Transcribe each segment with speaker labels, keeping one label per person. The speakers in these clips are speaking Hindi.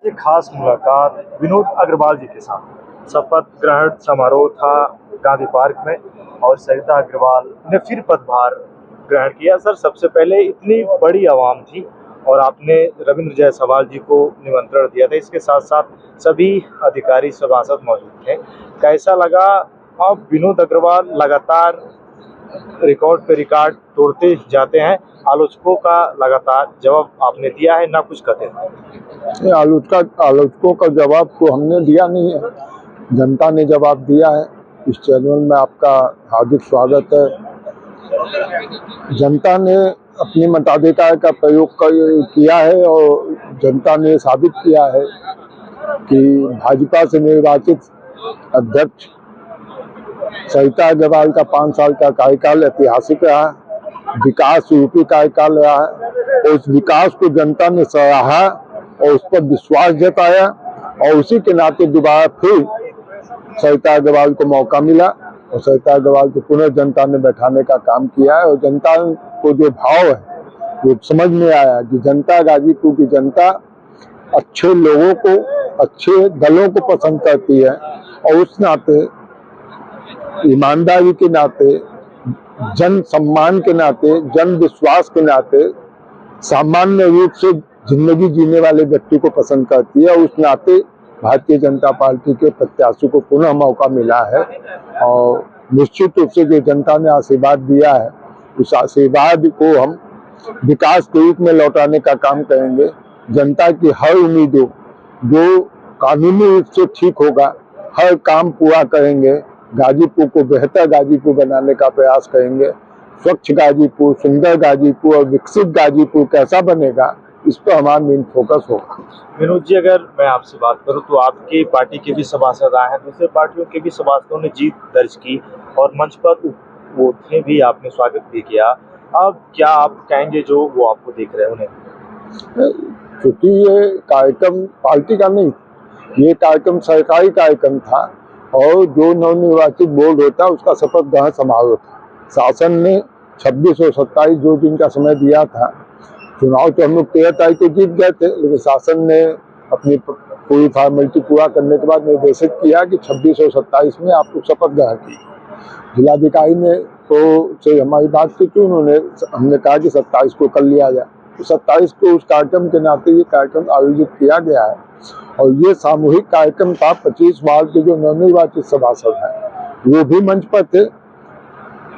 Speaker 1: एक खास मुलाकात विनोद अग्रवाल जी के साथ शपथ ग्रहण समारोह था गांधी पार्क में और सरिता अग्रवाल ने फिर पदभार ग्रहण किया। सर, सबसे पहले इतनी बड़ी आवाम थी और आपने रविंद्र जायसवाल जी को निमंत्रण दिया था, इसके साथ साथ सभी अधिकारी सभासद मौजूद थे। कैसा लगा? अब विनोद अग्रवाल लगातार रिकॉर्ड पे रिकॉर्ड तोड़ते जाते हैं, आलोचकों का लगातार जवाब आपने दिया है, ना कुछ कहते हैं।
Speaker 2: ये आलोचकों का जवाब तो हमने दिया नहीं है, जनता ने जवाब दिया है। इस चैनल में आपका हार्दिक स्वागत है। जनता ने अपने मताधिकार का प्रयोग किया है और जनता ने साबित किया है कि भाजपा से निर्वाचित अध्यक्ष सरिता अग्रवाल का 5 साल का कार्यकाल ऐतिहासिक रहा, विकास रूपी कार्यकाल रहा है। और उस विकास को जनता ने सराहा और उस पर विश्वास जताया और उसी के नाते दोबारा फिर सरिता अग्रवाल को मौका मिला और सरिता अग्रवाल को पुनः जनता ने बैठाने का काम किया है। और जनता को जो भाव है वो समझ में आया कि जनता, गाजीपुर की जनता अच्छे लोगों को, अच्छे दलों को पसंद करती है और उस नाते, ईमानदारी के नाते, जन सम्मान के नाते, जन विश्वास के नाते सामान्य रूप से जिंदगी जीने वाले व्यक्ति को पसंद करती है। उस नाते भारतीय जनता पार्टी के प्रत्याशी को पुनः मौका मिला है और निश्चित रूप से जो जनता ने आशीर्वाद दिया है उस आशीर्वाद को हम विकास के रूप में लौटाने का काम करेंगे। जनता की हर उम्मीदों जो कानूनी रूप से ठीक होगा, हर काम पूरा करेंगे। गाजीपुर को बेहतर गाजीपुर बनाने का प्रयास करेंगे। स्वच्छ गाजीपुर, सुंदर गाजीपुर और विकसित गाजीपुर कैसा बनेगा, इस पर हमारा मेन फोकस होगा।
Speaker 1: विनोद जी, अगर मैं आपसे बात करूं तो आपकी पार्टी के भी सभासद आए हैं, दूसरे पार्टियों के भी सभासदों ने जीत दर्ज की और मंच पर वो थे भी, आपने स्वागत भी किया। अब क्या आप कहेंगे जो वो आपको देख रहे हैं उन्हें?
Speaker 2: क्योंकि ये कार्यक्रम पार्टी का नहीं, ये कार्यक्रम सरकारी कार्यक्रम था और जो नवनिर्वाचित बोर्ड होता है उसका शपथ ग्रहण समारोह था। शासन ने 26 और 27 2 दिन का समय दिया था। चुनाव तो हम लोग 13 तारीख को जीत गए थे, लेकिन शासन ने अपनी पूरी फॉर्मेलिटी पूरा करने के बाद निर्देशित किया कि 26 और 27 में आप लोग शपथ ग्रहण की। जिलाधिकारी ने तो से हमारी बात की थी, हमने कहा कि 27 को कर लिया जाए। तो 27 को उस कार्यक्रम के नाते ये कार्यक्रम आयोजित किया गया है और ये सामूहिक कार्यक्रम था। 25 वार्ड के जो नवनिर्वाचित सभासद हैं वो भी मंच पर थे,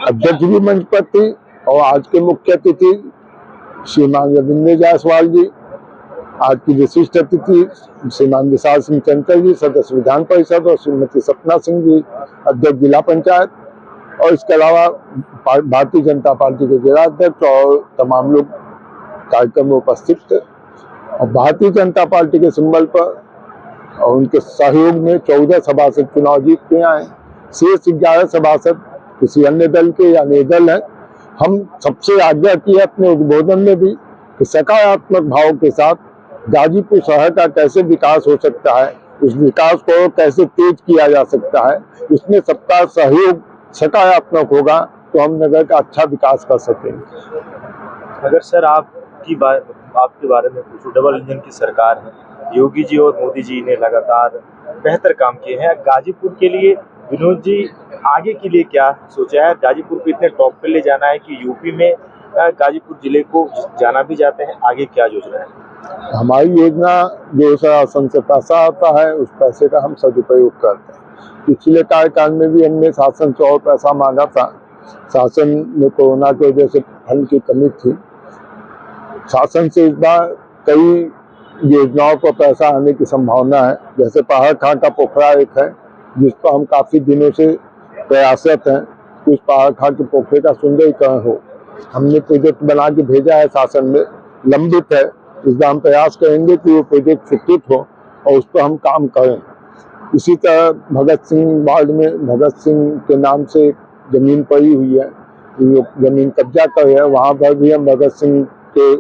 Speaker 2: अध्यक्ष भी मंच पर थी और आज के मुख्य अतिथि श्रीमान रविंद्र जायसवाल जी, आज की विशिष्ट अतिथि श्रीमान विशाल सिंह चंचल जी, सदस्य विधान परिषद, और श्रीमती सपना सिंह जी, अध्यक्ष जिला पंचायत, और इसके अलावा भारतीय जनता पार्टी के जिला अध्यक्ष और तमाम लोग कार्यक्रम में उपस्थित थे। और भारतीय जनता पार्टी के सिंबल पर और उनके सहयोग में 14 सभासद चुनाव जीत के आए। शेष 11 सभासद किसी अन्य दल के या निर्दल हैं। हम सबसे आग्रह किया अपने उद्बोधन में भी कि सकारात्मक भाव के साथ गाजीपुर शहर का कैसे विकास हो सकता है, उस विकास को कैसे तेज किया जा सकता है, इसमें सबका सहयोग सकारात्मक होगा तो हम नगर का अच्छा विकास कर सकेंगे।
Speaker 1: अगर सर आपके बारे में पूछूं, डबल इंजन की सरकार है, योगी जी और मोदी जी ने लगातार बेहतर काम किए हैं। गाजीपुर के लिए विनोद जी आगे के लिए क्या सोचा है? गाजीपुर को इतने टॉप पे ले जाना है कि यूपी में गाजीपुर जिले को जाना भी जाते हैं, आगे क्या योजना है?
Speaker 2: हमारी योजना जो शासन से पैसा आता है उस पैसे का हम सदुपयोग करते हैं। पिछले कार्यकाल में भी हमने शासन से और पैसा मांगा था। शासन में कोरोना की वजह से फंड की कमी थी। शासन से इस बार कई योजनाओं पर पैसा आने की संभावना है। जैसे पहाड़ खां का पोखरा एक है जिस पर हम काफी दिनों से प्रयासरत हैं, उस पहाड़ खां के पोखरे का सुंदरीकरण हो। हमने प्रोजेक्ट बना के भेजा है, शासन में लंबित है। इस बार हम प्रयास करेंगे कि वो प्रोजेक्ट स्वीकृत हो और उस पर हम काम करें। इसी तरह भगत सिंह वार्ड में भगत सिंह के नाम से जमीन पड़ी हुई है, जमीन कब्जा कर है, वहाँ पर भी हम भगत सिंह के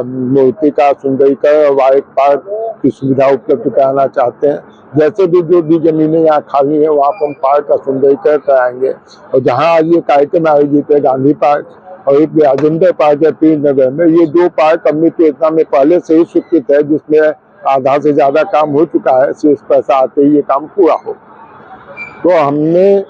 Speaker 2: मूर्ति का सुंदरीकरण और वाइट पार्क की सुविधा उपलब्ध कराना चाहते हैं। जैसे भी जो भी जमीनें यहाँ खाली है वहाँ पर हम पार्क का सुंदरीकरण कराएंगे। और जहाँ आज ये कार्यक्रम आयोजित है, गांधी पार्क और एक राजेंद्र पार्क है पीर नगर में, ये 2 पार्क अमृत योजना में पहले से ही स्वीकृत है, जिसमें आधा से ज्यादा काम हो चुका है, शेष पैसा आते ही ये काम पूरा हो। तो हमने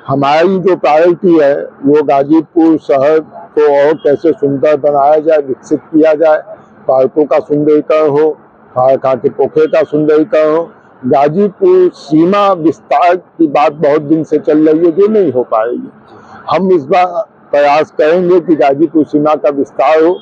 Speaker 2: हमारी जो प्रायोरिटी है वो गाजीपुर शहर को और कैसे सुंदर बनाया जाए, विकसित किया जाए, पार्कों का सुंदरीकरण हो, खाड़ के पोखरे का सुंदरीकरण हो। गाजीपुर सीमा विस्तार की बात बहुत दिन से चल रही है जो नहीं हो पाएगी। हम इस बार प्रयास करेंगे कि गाजीपुर सीमा का विस्तार हो।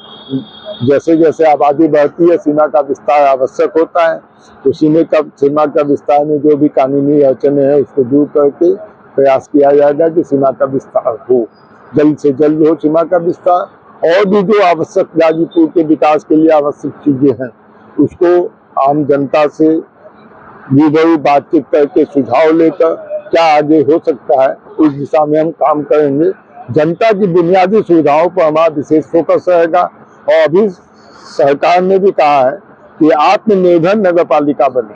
Speaker 2: जैसे जैसे आबादी बढ़ती है सीमा का विस्तार आवश्यक होता है, तो सीमा का विस्तार में जो भी कानूनी अड़चने हैं उसको दूर करके प्रयास किया जाएगा कि सीमा का विस्तार हो, जल्द से जल्द हो सीमा का विस्तार। और भी जो आवश्यक गाजीपुर के विकास के लिए आवश्यक चीजें हैं उसको आम जनता से रूबरू बातचीत करके सुझाव लेकर क्या आगे हो सकता है उस दिशा में हम काम करेंगे। जनता की बुनियादी सुविधाओं पर हमारा विशेष फोकस रहेगा। और अभी सरकार ने भी कहा है कि आत्मनिर्भर नगर पालिका बने,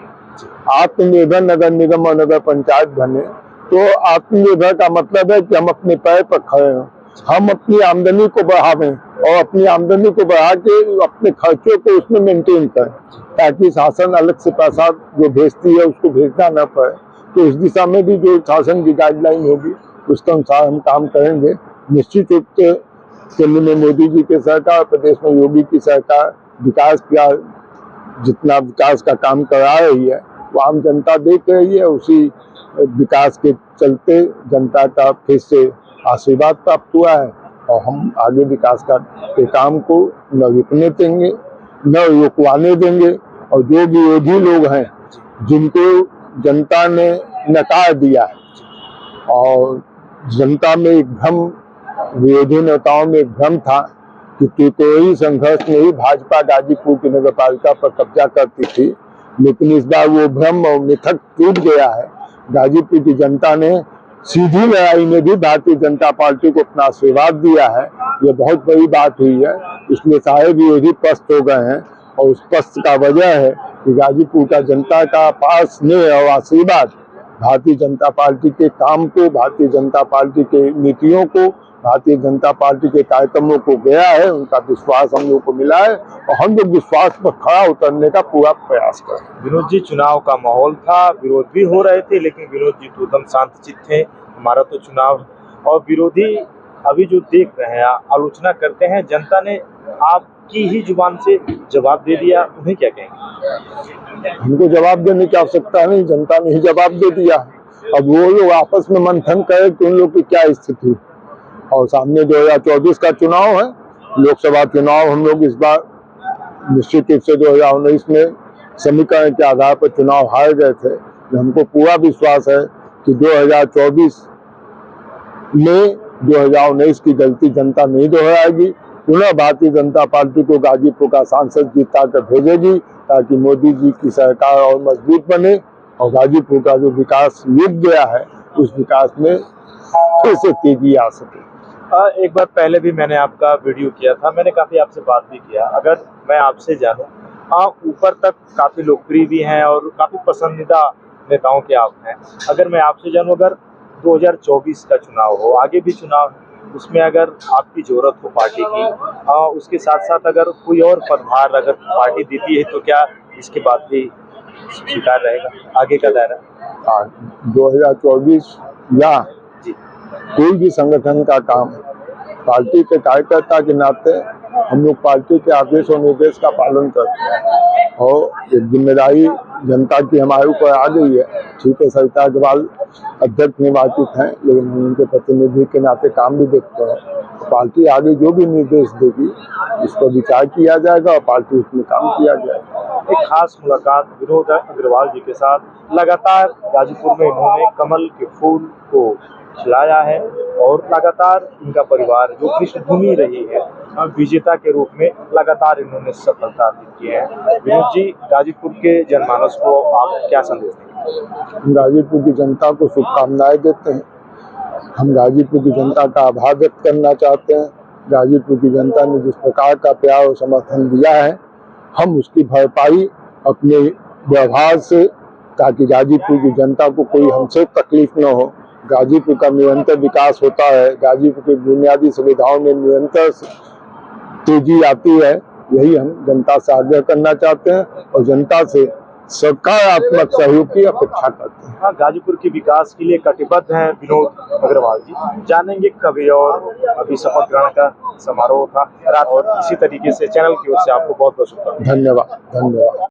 Speaker 2: आत्मनिर्भर नगर निगम और नगर पंचायत बने। तो आत्मनिर्भर का मतलब है कि हम अपने पैर पर खड़े हों, हम अपनी आमदनी को बढ़ावें और अपनी आमदनी को बढ़ा के अपने खर्चों को उसमें मेंटेन करें, ताकि शासन अलग से पैसा जो भेजती है उसको भेजना न पड़े। तो इस दिशा में भी जो शासन की गाइडलाइन होगी उसके अनुसार हम काम करेंगे। निश्चित रूप से केंद्र में मोदी जी की सरकार, प्रदेश में योगी की सरकार जितना विकास का काम करा रही है वो आम जनता देख रही है। उसी विकास के चलते जनता का फिर से आशीर्वाद प्राप्त हुआ है और हम आगे विकास के काम को न रुकने देंगे न रुकवाने देंगे। और जो विरोधी लोग हैं जिनको जनता ने नकार दिया है और जनता में एक भ्रम, विरोधी नेताओं में एक भ्रम था कि त्रिकोणीय संघर्ष में ही भाजपा गाजीपुर की नगर पालिका पर कब्जा करती थी, लेकिन इस बार वो भ्रम और मिथक टूट गया है। गाजीपुर की जनता ने सीधी लड़ाई में भी भारतीय जनता पार्टी को अपना आशीर्वाद दिया है। ये बहुत बड़ी बात हुई है, इसलिए सारे विरोधी पस्त हो गए हैं। और उस पस्त का वजह है कि गाजीपुर का जनता का पास स्नेह और आशीर्वाद भारतीय जनता पार्टी के काम को, भारतीय जनता पार्टी के नीतियों को, भारतीय जनता पार्टी के कार्यक्रमों को गया है। उनका विश्वास हम लोग को मिला है और हम लोग विश्वास पर खड़ा उतरने का पूरा प्रयास करें।
Speaker 1: विनोद जी, चुनाव का माहौल था, विरोध भी हो रहे थे, लेकिन विनोद जी तो एकदम शांतचित्त थे। हमारा तो चुनाव, और विरोधी अभी जो देख रहे हैं, आलोचना करते हैं, जनता ने आपकी ही जुबान से जवाब दे दिया, उन्हें क्या कहेंगे?
Speaker 2: हमको जवाब देने की आवश्यकता नहीं, जनता ने ही जवाब दे दिया। अब वो लोग आपस में मंथन करें कि उन लोग की क्या स्थिति। और सामने 2024 का चुनाव है, लोकसभा चुनाव। हम लोग इस बार निश्चित रूप से 2019 में समीकरण के आधार पर चुनाव हार गए थे। हमको पूरा विश्वास है कि 2024 में 2019 की गलती जनता नहीं दोहराएगी। पुनः भारतीय जनता पार्टी को गाजीपुर का सांसद जीता कर भेजेगी ताकि मोदी जी की सरकार और मजबूत बने और गाजीपुर का जो विकास रुक गया है उस विकास में फिर से तेजी आ सके।
Speaker 1: एक बार पहले भी मैंने आपका वीडियो किया था, मैंने काफ़ी आपसे बात भी किया। अगर मैं आपसे जानूं, ऊपर तक काफ़ी लोकप्रिय भी हैं और काफ़ी पसंदीदा नेताओं के आप हैं। अगर मैं आपसे जानूं, अगर 2024 का चुनाव हो, आगे भी चुनाव है, उसमें अगर आपकी जरूरत हो पार्टी की, उसके साथ साथ अगर कोई और पदभार अगर पार्टी देती है, तो क्या इसके बाद भी स्वीकार रहेगा आगे का दायरा?
Speaker 2: 2024 या कोई भी संगठन का काम, पार्टी के कार्यकर्ता के नाते हम लोग पार्टी के आदेश और निर्देश का पालन करते हैं और एक जिम्मेदारी जनता की हमारे ऊपर आ गई है। ठीक है, सरिता अग्रवाल अध्यक्ष निर्वाचित हैं, लेकिन हम उनके प्रतिनिधि के नाते काम भी देखते हैं। पार्टी आगे जो भी निर्देश देगी इस पर विचार किया जाएगा और पार्टी इसमें काम किया जाएगा।
Speaker 1: एक खास मुलाकात विनोद अग्रवाल जी के साथ। लगातार गाजीपुर में इन्होंने कमल के फूल को खिलाया है और लगातार इनका परिवार जो पृष्ठभूमि रही है विजेता के रूप में लगातार इन्होंने सफलता अर्जित की है। विनोद जी, गाजीपुर के जनमानस को आप क्या संदेश देंगे?
Speaker 2: हम गाजीपुर की जनता को शुभकामनाएं देते हैं। हम गाजीपुर की जनता का आभार व्यक्त करना चाहते हैं। गाजीपुर की जनता ने जिस प्रकार का प्यार और समर्थन दिया है, हम उसकी भरपाई अपने व्यवहार से, ताकि गाजीपुर की जनता को कोई हमसे तकलीफ न हो। गाजीपुर का निरंतर विकास होता है, गाजीपुर की बुनियादी सुविधाओं में निरंतर तेजी आती है यही हम जनता से आग्रह करना चाहते हैं और जनता से सकारात्मक सहयोग की अपेक्षा करते हैं।
Speaker 1: हाँ, गाजीपुर के विकास के लिए कटिबद्ध हैं विनोद अग्रवाल जी। जानेंगे कभी और। अभी शपथ ग्रहण का समारोह था रात, और इसी तरीके से चैनल की ओर से आपको बहुत बहुत शुभकामनाएं।
Speaker 2: धन्यवाद।